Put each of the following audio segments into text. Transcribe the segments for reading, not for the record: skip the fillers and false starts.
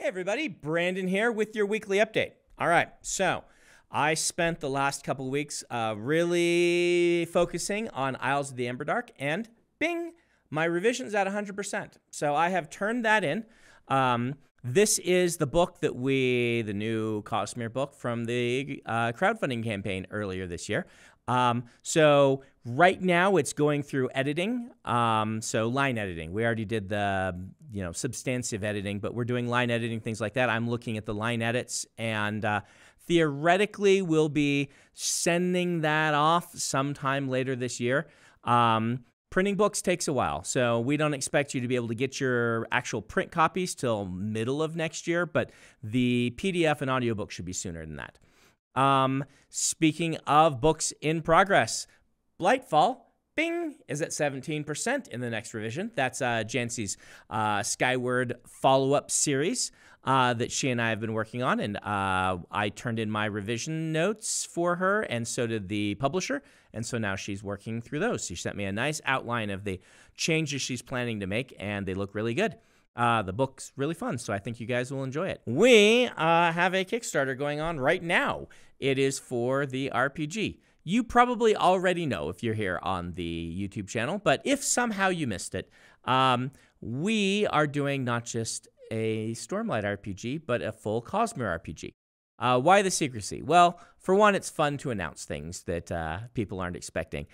everybody, Brandon here with your weekly update. All right, so I spent the last couple of weeks really focusing on Isles of the Emberdark, and bing, my revision's at 100%. So I have turned that in. This is the book that the new Cosmere book from the crowdfunding campaign earlier this year. So right now it's going through editing, so line editing. We already did the, substantive editing, but we're doing line editing, things like that. I'm looking at the line edits, and theoretically we'll be sending that off sometime later this year. Printing books takes a while, so we don't expect you to be able to get your actual print copies till middle of next year, but the PDF and audiobook should be sooner than that. Speaking of books in progress, Blightfall, bing, is at 17% in the next revision. That's Jancy's Skyward follow-up series that she and I have been working on, and I turned in my revision notes for her, and so did the publisher, and so now she's working through those. She sent me a nice outline of the changes she's planning to make, and they look really good. The book's really fun, so I think you guys will enjoy it. We have a Kickstarter going on right now. It is for the RPG. You probably already know if you're here on the YouTube channel, but if somehow you missed it, we are doing not just a Stormlight RPG, but a full Cosmere RPG. Why the secrecy? Well, for one, it's fun to announce things that people aren't expecting.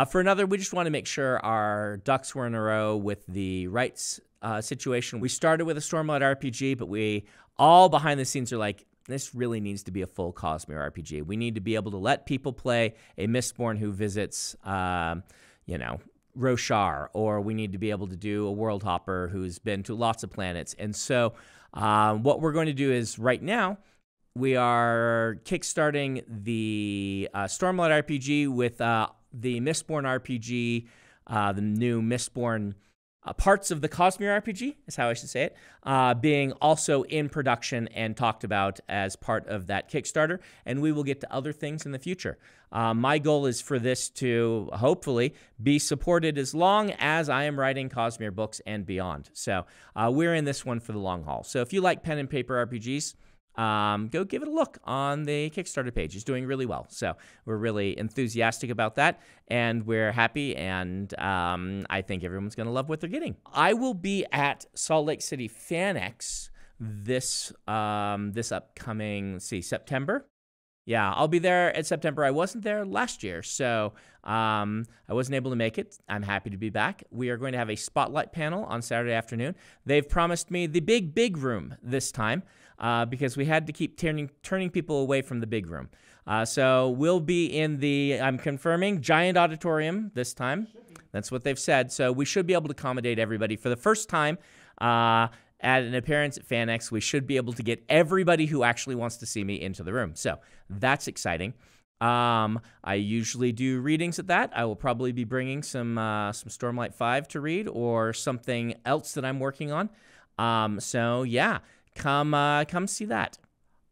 For another, we just want to make sure our ducks were in a row with the rights situation. We started with a Stormlight RPG, but we all behind the scenes are like, this really needs to be a full Cosmere RPG. We need to be able to let people play a Mistborn who visits, Roshar, or we need to be able to do a World Hopper who's been to lots of planets. And so what we're going to do is right now, we are kickstarting the Stormlight RPG with the Mistborn RPG, the new Mistborn parts of the Cosmere RPG, is how I should say it, being also in production and talked about as part of that Kickstarter, and we will get to other things in the future. My goal is for this to hopefully be supported as long as I am writing Cosmere books and beyond. So we're in this one for the long haul. So if you like pen and paper RPGs, go give it a look on the Kickstarter page. It's doing really well. So we're really enthusiastic about that, and we're happy, and I think everyone's going to love what they're getting. I will be at Salt Lake City FanX this upcoming, September. Yeah, I'll be there in September. I wasn't there last year, so I wasn't able to make it. I'm happy to be back. We are going to have a spotlight panel on Saturday afternoon. They've promised me the big room this time, because we had to keep turning people away from the big room. So we'll be in the, I'm confirming, giant auditorium this time. That's what they've said. So we should be able to accommodate everybody. For the first time at an appearance at FanX, we should be able to get everybody who actually wants to see me into the room. So that's exciting. I usually do readings at that. I will probably be bringing some Stormlight 5 to read, or something else that I'm working on. So yeah. Come see that.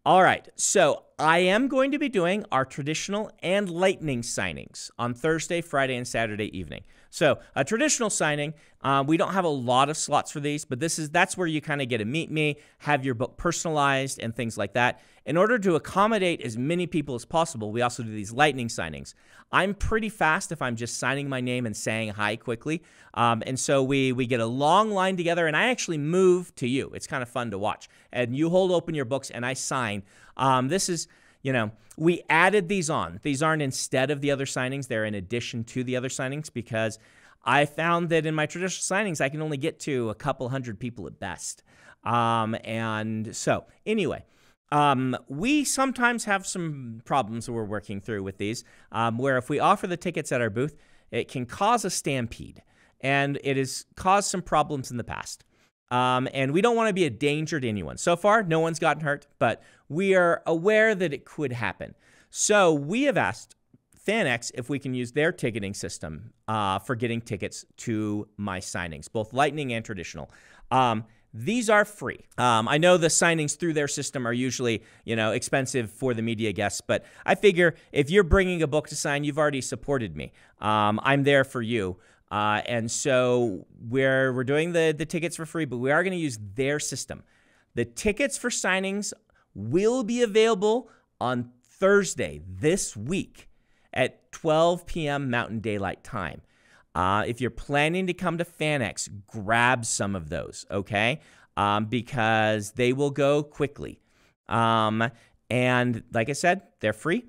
All right, so I am going to be doing our traditional and lightning signings on Thursday, Friday, and Saturday evening. So a traditional signing, we don't have a lot of slots for these, but that's where you kind of get to meet me, have your book personalized, and things like that. In order to accommodate as many people as possible, we also do these lightning signings. I'm pretty fast if I'm just signing my name and saying hi quickly. And so we get a long line together, and I actually move to you. It's kind of fun to watch. And you hold open your books, and I sign. This is, we added these on. These aren't instead of the other signings. They're in addition to the other signings, because I found that in my traditional signings, I can only get to a couple hundred people at best. And so anyway, we sometimes have some problems that we're working through with these, where if we offer the tickets at our booth, it can cause a stampede, and it has caused some problems in the past. And we don't want to be a danger to anyone. So far, no one's gotten hurt, but we are aware that it could happen. So we have asked FanX if we can use their ticketing system for getting tickets to my signings, both Lightning and traditional. These are free. I know the signings through their system are usually, expensive for the media guests, but I figure if you're bringing a book to sign, you've already supported me. I'm there for you. And so we're doing the tickets for free, but we are going to use their system. The tickets for signings will be available on Thursday this week at 12 p.m. Mountain Daylight Time. If you're planning to come to FanX, grab some of those, okay? Because they will go quickly. And like I said, they're free.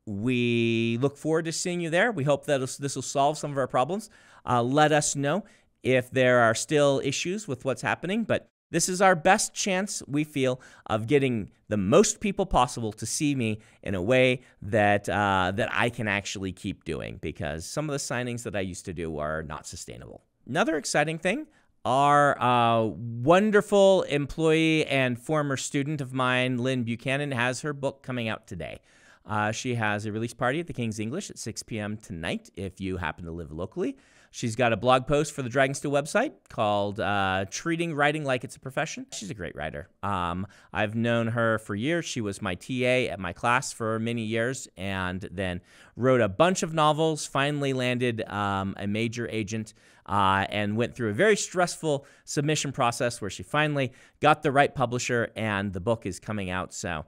We look forward to seeing you there. We hope that this will solve some of our problems. Let us know if there are still issues with what's happening, but this is our best chance, we feel, of getting the most people possible to see me in a way that I can actually keep doing, because some of the signings that I used to do are not sustainable. Another exciting thing, our wonderful employee and former student of mine, Lynn Buchanan, has her book coming out today. She has a release party at the King's English at 6 p.m. tonight if you happen to live locally. She's got a blog post for the Dragonsteel website called Treating Writing Like It's a Profession. She's a great writer. I've known her for years. She was my TA at my class for many years and then wrote a bunch of novels, finally landed a major agent, and went through a very stressful submission process where she finally got the right publisher, and the book is coming out. So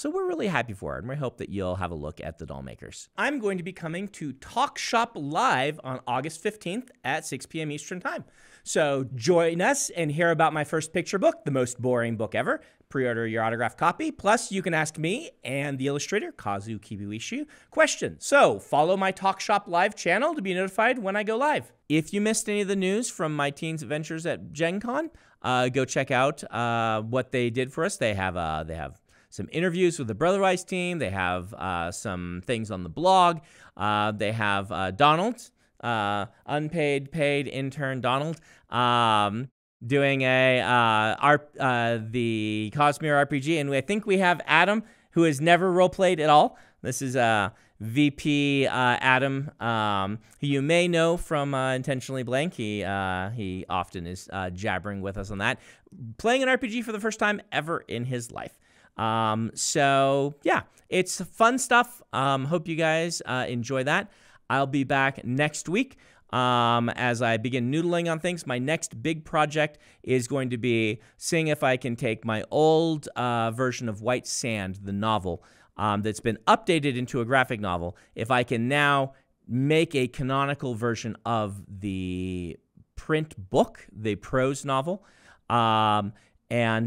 we're really happy for her, and we hope that you'll have a look at the Dollmakers. I'm going to be coming to Talk Shop Live on August 15th at 6 p.m. Eastern Time. So join us and hear about my first picture book, the most boring book ever. Pre-order your autographed copy. Plus, you can ask me and the illustrator, Kazu Kibiwishu, questions. So follow my Talk Shop Live channel to be notified when I go live. If you missed any of the news from my team's adventures at Gen Con, go check out what they did for us. They have some interviews with the Brotherwise team. They have some things on the blog. They have Donald, unpaid, paid intern Donald, doing the Cosmere RPG. And I think we have Adam, who has never roleplayed at all. This is VP Adam, who you may know from Intentionally Blank. He often is jabbering with us on that. Playing an RPG for the first time ever in his life. So yeah, it's fun stuff. Hope you guys enjoy that. I'll be back next week as I begin noodling on things. My next big project is going to be seeing if I can take my old version of White Sand, the novel, that's been updated into a graphic novel, if I can now make a canonical version of the print book, the prose novel, and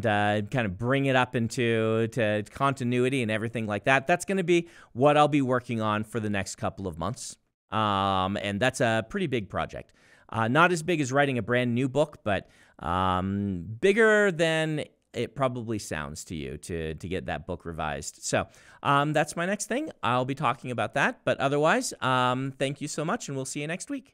kind of bring it up into continuity and everything like that. That's going to be what I'll be working on for the next couple of months. And that's a pretty big project. Not as big as writing a brand new book, but bigger than it probably sounds to you to get that book revised. So that's my next thing. I'll be talking about that. But otherwise, thank you so much, and we'll see you next week.